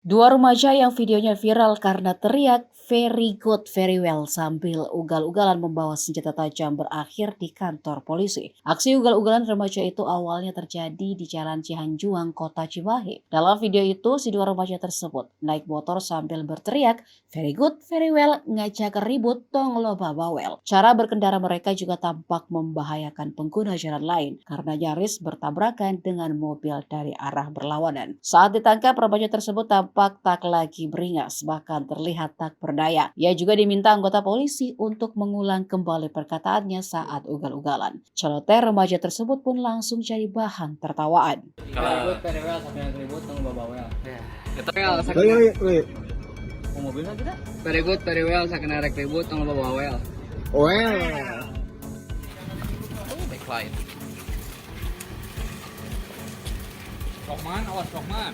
Dua remaja yang videonya viral karena teriak "very good, very well" sambil ugal-ugalan membawa senjata tajam berakhir di kantor polisi. Aksi ugal-ugalan remaja itu awalnya terjadi di Jalan Cihanjuang, Kota Cimahi. Dalam video itu, si dua remaja tersebut naik motor sambil berteriak "very good, very well, ngajak ribut tong loba bawel". Cara berkendara mereka juga tampak membahayakan pengguna jalan lain karena nyaris bertabrakan dengan mobil dari arah berlawanan. Saat ditangkap, remaja tersebut tampak tak lagi beringas, bahkan terlihat tak berdaya. Ia juga diminta anggota polisi untuk mengulang kembali perkataannya saat ugal-ugalan. Celoteh remaja tersebut pun langsung jadi bahan tertawaan. Kalau ribut tong bawa well. Itu yang Mobilnya kita? very good, very well, sakit rek ribut tong bawa well. Well. Backlight. Rohman, awas Rohman.